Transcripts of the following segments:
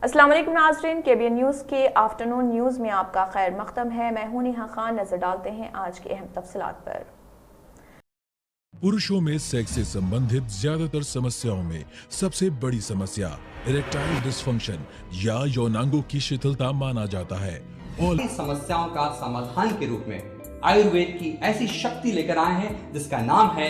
السلام علیکم ناظرین، KBN نیوز کے آفٹرنون نیوز میں آپ کا خیر مقدم ہے۔ میں ہوں نیہا خان۔ نظر ڈالتے ہیں آج کے اہم تفصیلات پر۔ पुरुषों में सेक्स से संबंधित ज्यादातर समस्याओं में सबसे बड़ी समस्या इरेक्टाइल डिसफंक्शन या यौनांगों की शिथिलता माना जाता है। और इन समस्याओं का समाधान के रूप में आयुर्वेद की ऐसी शक्ति लेकर आए हैं जिसका नाम है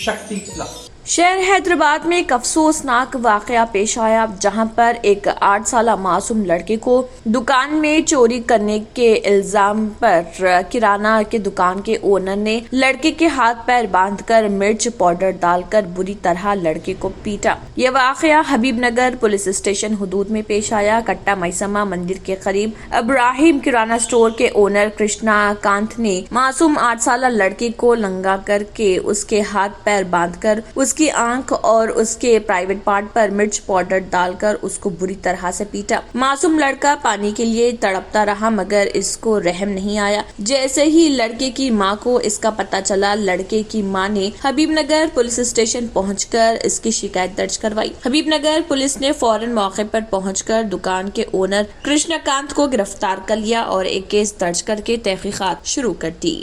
शक्ति प्लस। शहर हैदराबाद में एक अफसोसनाक वाकया पेश आया, जहां पर एक 8 साला मासूम लड़के को दुकान में चोरी करने के इल्जाम पर किराना के दुकान के ओनर ने लड़के के हाथ पैर बांधकर मिर्च पाउडर डालकर बुरी तरह लड़के को पीटा। यह वाकया हबीब नगर पुलिस स्टेशन हुदूद में पेश आया। कट्टा मैसमा मंदिर के करीब इब्राहिम किराना स्टोर के ओनर कृष्णा कांत ने मासूम 8 साला लड़के को नंगा करके उसके हाथ पैर बांधकर उसकी आंख और उसके प्राइवेट पार्ट पर मिर्च पाउडर डालकर उसको बुरी तरह से पीटा। मासूम लड़का पानी के लिए तड़पता रहा, मगर इसको रहम नहीं आया। जैसे ही लड़के की मां को इसका पता चला, लड़के की मां ने हबीब नगर पुलिस स्टेशन पहुंचकर इसकी शिकायत दर्ज करवाई। हबीब नगर पुलिस ने फौरन मौके पर पहुंचकर दुकान के ओनर कृष्णकांत को गिरफ्तार कर लिया और एक केस दर्ज करके तहकीकात शुरू कर दी।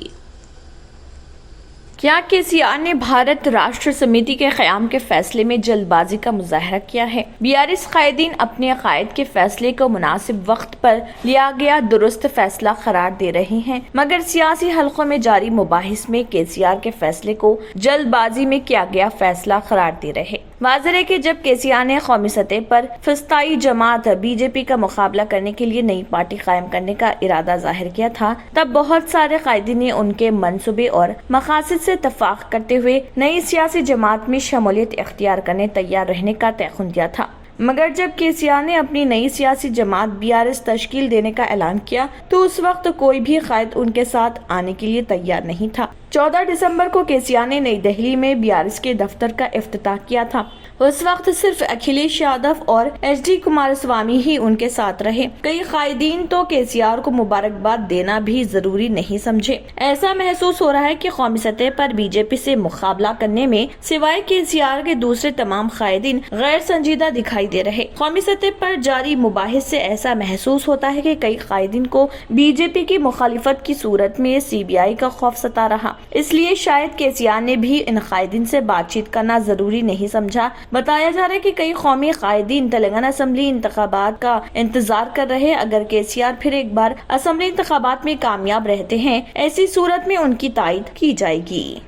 क्या KCR ने भारत राष्ट्र समिति के क़याम के फैसले में जल्दबाजी का मुजाहरा किया है? BRS कायदीन अपने अकायद के फैसले को मुनासिब वक्त पर लिया गया दुरुस्त फैसला करार दे रहे हैं, मगर सियासी हलकों में जारी मुबाहिस में KCR के फैसले को जल्दबाजी में किया गया फैसला करार दे रहे। वाज़ेह है कि जब KCR ने कौमी सतह पर फस्ताई जमात BJP का मुकाबला करने के लिए नई पार्टी कायम करने का इरादा जाहिर किया था, तब बहुत सारे कायदीन ने उनके मंसूबे और मकासद से इत्तफाक करते हुए नई सियासी जमात में शमूलियत इख्तियार करने तैयार रहने का तयख्खुन दिया था। मगर जब KCR ने अपनी नई सियासी जमात BRS तश्कील देने का ऐलान किया, तो उस वक्त कोई भी कायद उनके साथ आने के लिए तैयार नहीं था। 14 दिसंबर को KCR ने नई दिल्ली में BRS के दफ्तर का इफ्तिताह किया था। उस वक्त सिर्फ अखिलेश यादव और HD कुमारस्वामी ही उनके साथ रहे। कई कायदीन तो KCR को मुबारकबाद देना भी जरूरी नहीं समझे। ऐसा महसूस हो रहा है कि कौमी सतह पर BJP से मुकाबला करने में सिवाय KCR के दूसरे तमाम कायदीन गैर संजीदा दिखाई दे रहे। कौमी सतह पर जारी मुबाहिस से ऐसा महसूस होता है कि कई कायदीन को BJP की मुखालिफत की सूरत में CBI का खौफ सता रहा, इसलिए शायद KCR ने भी इन कायदीन से बातचीत करना जरूरी नहीं समझा। बताया जा रहा है कि कई कौमी कायदीन तेलंगाना असम्बली इंतखाबात का इंतजार कर रहे। अगर KCR फिर एक बार असम्बली इंतखाबात में कामयाब रहते हैं, ऐसी सूरत में उनकी तायद की जाएगी।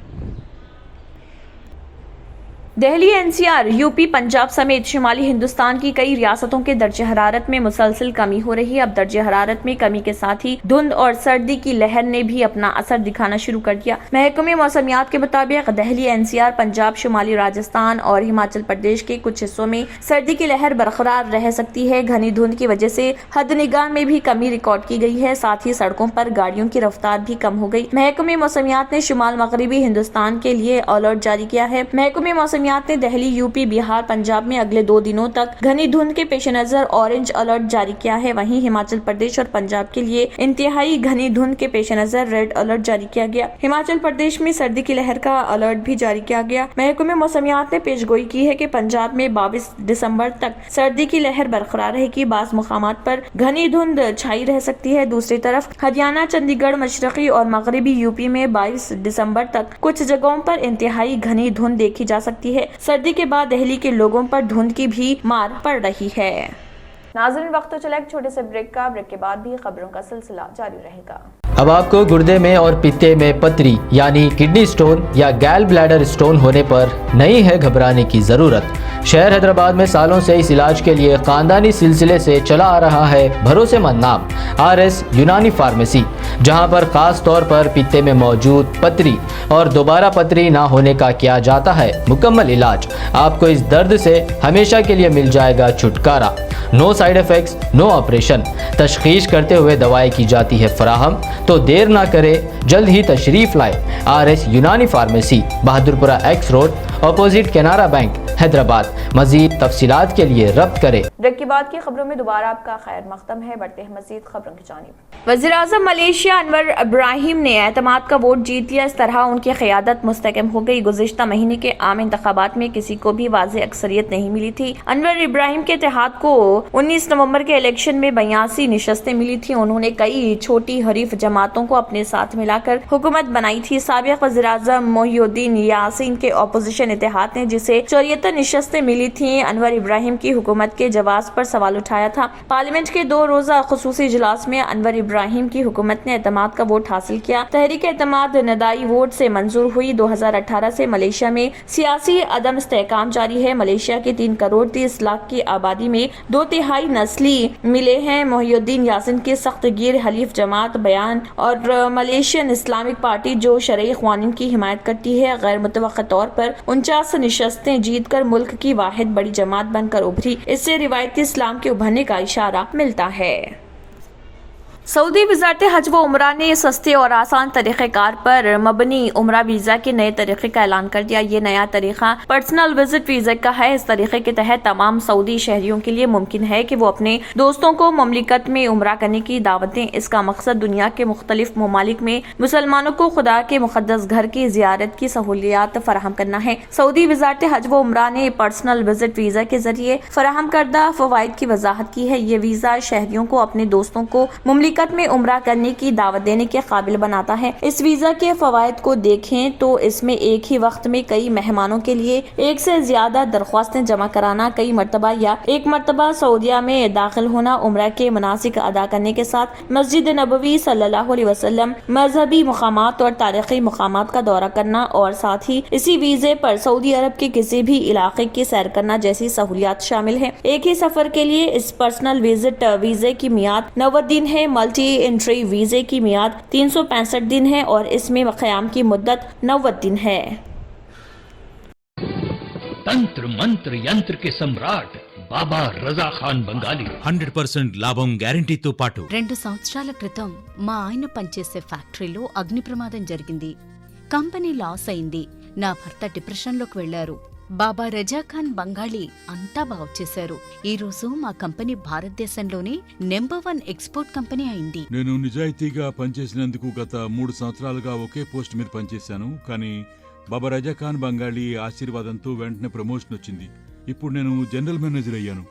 दिल्ली NCR, UP, पंजाब समेत शुमाली हिंदुस्तान की कई रियासतों के दर्जे हरारत में मुसलसल कमी हो रही है। अब दर्जे हरारत में कमी के साथ ही धुंध और सर्दी की लहर ने भी अपना असर दिखाना शुरू कर दिया। महकमे मौसमियात के मुताबिक दिल्ली NCR, पंजाब, शुमाली राजस्थान और हिमाचल प्रदेश के कुछ हिस्सों में सर्दी की लहर बरकरार रह सकती है। घनी धुंध की वजह से हद-निगाह में भी कमी रिकॉर्ड की गई है। साथ ही सड़कों पर गाड़ियों की रफ्तार भी कम हो गई। महकमे मौसमियात ने शुमाल मगरबी हिंदुस्तान के लिए अलर्ट जारी किया है। महकमे मौसमियात ने दिल्ली, UP, बिहार, पंजाब में अगले 2 दिनों तक घनी धुंध के पेश नजर ऑरेंज अलर्ट जारी किया है। वहीं हिमाचल प्रदेश और पंजाब के लिए इंतहाई घनी धुंध के पेश नजर रेड अलर्ट जारी किया गया। हिमाचल प्रदेश में सर्दी की लहर का अलर्ट भी जारी किया गया। महकमे मौसमियात ने पेशगोई की है कि पंजाब में 22 दिसंबर तक सर्दी की लहर बरकरार रहेगी। बाज़ मुकामात पर घनी धुंध छाई रह सकती है। दूसरी तरफ हरियाणा, चंडीगढ़, मशरकी और मगरबी UP में 22 दिसंबर तक कुछ जगहों पर इंतहाई घनी धुंध देखी जा सकती है। सर्दी के बाद दिल्ली के लोगों पर धुंध की भी मार पड़ रही है। नाज़रीन, वक्त तो चला एक छोटे से ब्रेक का। ब्रेक के बाद भी खबरों का सिलसिला जारी रहेगा। अब आपको गुर्दे में और पित्ते में पथरी यानी किडनी स्टोन या गैल ब्लैडर स्टोन होने पर नहीं है घबराने की जरूरत। शहर हैदराबाद में सालों से इस इलाज के लिए खानदानी सिलसिले से चला आ रहा है भरोसेमंद नाम RS यूनानी फार्मेसी, जहां पर खास तौर पर पित्ते में मौजूद पथरी और दोबारा पथरी ना होने का किया जाता है मुकम्मल इलाज। आपको इस दर्द से हमेशा के लिए मिल जाएगा छुटकारा। No side effects, no operation. तशखीस करते हुए दवाएं की जाती है फराहम। तो देर ना करे, जल्द ही तशरीफ लाए RS Unani pharmacy, Bahadurpura X road, opposite Canara bank, Hyderabad. मजीद तफसीलात के लिए रब्त करें। ब्रेक के बाद की खबरों में दोबारा आपका खैर मकदम है। बढ़ते हैं मजीद खबरों की जानिब। वज़ीर-ए-आज़म मलेशिया अनवर इब्राहिम ने एतमाद का वोट जीत लिया। इस तरह उनकी क़यादत मुस्तहकम हो गई। गुज़िश्ता महीने के आम इंतखाबात में किसी को भी वाज़ेह अक्सरियत नहीं मिली थी। अनवर इब्राहिम के इत्तेहाद को 19 नवंबर के इलेक्शन में 82 निशस्तें मिली थी। उन्होंने कई छोटी हरीफ जमातों को अपने साथ मिलाकर हुकूमत बनाई थी। साबिक़ वज़ीर-ए-आज़म मोहिउद्दीन यासीन के अपोजिशन इत्तेहाद ने जिसे 74 निशस्तें मिली थी, अनवर इब्राहिम की हुकूमत के जवाब पर सवाल उठाया था। पार्लियामेंट के 2 रोज़ा खुसूसी इजलास में अनवर इब्राहिम की हुकूमत ने एतमाद का वोट हासिल किया। तहरीक एतमाद नदाई वोट से मंजूर हुई। 2018 से मलेशिया में सियासी अदम इस्तेहकाम जारी है। मलेशिया की 3 करोड़ 30 लाख की आबादी में 2/3 नस्ली मिले हैं। मोहिउद्दीन यासीन की सख्त गिर हलीफ जमात बयान और मलेशियन इस्लामिक पार्टी जो शरई क़वानीन की हिमायत करती है, गैर मुतवक्का तौर पर 49 निशस्तें जीतकर मुल्क की वाहिद बड़ी जमात बनकर उभरी। इससे रिवायती इस्लाम के उभरने का इशारा मिलता है। सऊदी वज़ारत हज व उमरा ने सस्ते और आसान तरीक़ेकार पर मबनी उमरा वीज़ा के नए तरीक़े का ऐलान कर दिया। ये नया तरीक़ा पर्सनल विजिट वीज़ा का है। इस तरीक़े के तहत तमाम सऊदी शहरियों के लिए मुमकिन है कि वो अपने दोस्तों को ममलिकत में उमरा करने की दावत दें। इसका मकसद दुनिया के मुख्तलिफ ममालिक में मुसलमानों को खुदा के मुक़द्दस घर की ज़ियारत की सहूलियात फराहम करना है। सऊदी वज़ारत हज व उमरा ने पर्सनल विजिट वीज़ा के जरिए फराहम करदा फ़वाइद की वजाहत की है। ये वीज़ा शहरियों को अपने दोस्तों को ममलिकत में उम्रा करने की दावत देने के काबिल बनाता है। इस वीजा के फवायद को देखें तो इसमें एक ही वक्त में कई मेहमानों के लिए एक से ज्यादा दरख्वास्तें जमा कराना, कई मरतबा या एक मरतबा सऊदिया में दाखिल होना, उम्रा के मनासिक अदा करने के साथ मस्जिद नबवी सल्लल्लाहु अलैहि वसल्लम, मजहबी मुकामात और तारीखी मुकामात का दौरा करना और साथ ही इसी वीजे पर सऊदी अरब के किसी भी इलाके की सैर करना जैसी सहूलियात शामिल है। एक ही सफर के लिए इस पर्सनल विजिट वीजे की मियाद 90 दिन है। मल्टी एंट्री वीजे की मियाद 365 दिन है और इसमें क़याम की मुद्दत 90 दिन है। तंत्र मंत्र यंत्र के सम्राट బాబా రజా ఖాన్ బంగాలి 100% లాభం గ్యారంటీతో పాటు 2 సంవత్సరాల క్రితం మా ఆయన పనిచేసే ఫ్యాక్టరీలో అగ్ని ప్రమాదం జరిగింది. కంపెనీ లాస్ అయింది. నా భర్త డిప్రెషన్లోకి వెళ్లారు. బాబా రజా ఖాన్ బంగాళీ అంతా బాగు చేశారు. ఈ రోజు మా కంపెనీ భారతదేశంలోనే నెంబర్ 1 ఎక్స్పోర్ట్ కంపెనీ అయింది. నేను నిజాయితీగా పనిచేసినందుకు గత 3 సంవత్సరాలుగా ఒకే పోస్ట్ మీద పనిచేశాను. కానీ బాబా రజా ఖాన్ బంగాళీ ఆశీర్వాదంతో వెంటనే ప్రమోషన్ వచ్చింది. ఇప్పుడు నేను జనరల్ మేనేజర్ అయ్యాను.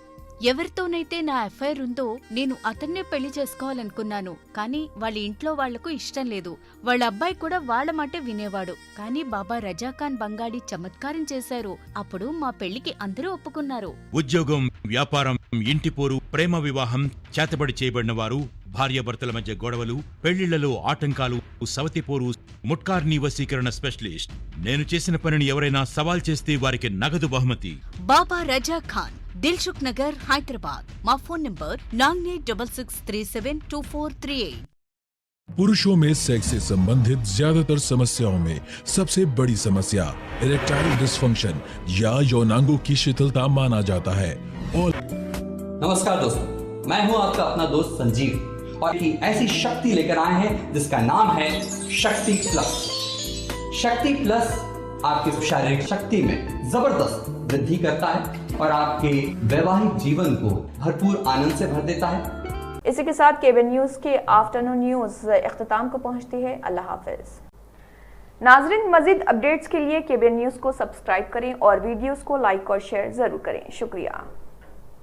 ఎవరితోనైతే నా అఫైర్ ఉందో నేను అతన్నే పెళ్లి చేసుకోవాలనుకున్నాను. కానీ వాళ్ళ ఇంట్లో వాళ్లకు ఇష్టం లేదు. వాళ్ళ అబ్బాయి కూడా వాళ్ళ మాట వినేవాడు. కానీ బాబా రజా ఖాన్ బంగాళీ చమత్కారం చేశారు. అప్పుడు మా పెళ్లికి అందరూ ఒప్పుకున్నారు. ఉద్యోగం, వ్యాపారం, ఇంటి పోరు, ప్రేమ వివాహం, చేతబడి చేయబడిన వారు, భార్యాభర్తల మధ్య గొడవలు, పెళ్లిళ్లలో ఆటంకాలు, సవతిపోరు, ముట్కార్నీ వశీకరణ స్పెషలిస్ట్. నేను చేసిన పనిని ఎవరైనా సవాల్ చేస్తే వారికి నగదు బహుమతి. బాబా రజా ఖాన్, दिलसुख नगर, हैदराबाद। మా ఫోన్ నంబర్ 9866372438। पुरुषों में सेक्स से संबंधित ज्यादातर समस्याओं में सबसे बड़ी समस्या इरेक्टाइल डिसफंक्शन या यौनांगों की शिथिलता माना जाता है। और नमस्कार दोस्तों, मैं हूं आपका अपना दोस्त संजीव और एक ऐसी शक्ति लेकर आए हैं जिसका नाम है शक्ति प्लस। शक्ति प्लस आपकी शारीरिक शक्ति में जबरदस्त वृद्धि करता है और आपके वैवाहिक जीवन को भरपूर आनंद से भर देता है। इसी के साथ केबीएन न्यूज़ की आफ्टरनून न्यूज़ इख्तिताम को पहुंचती है। अल्लाह हाफिज़। नाज़रीन, मज़ीद अपडेट्स के लिए केबीएन न्यूज़ को सब्सक्राइब करें और वीडियोस को लाइक और शेयर ज़रूर करें। शुक्रिया।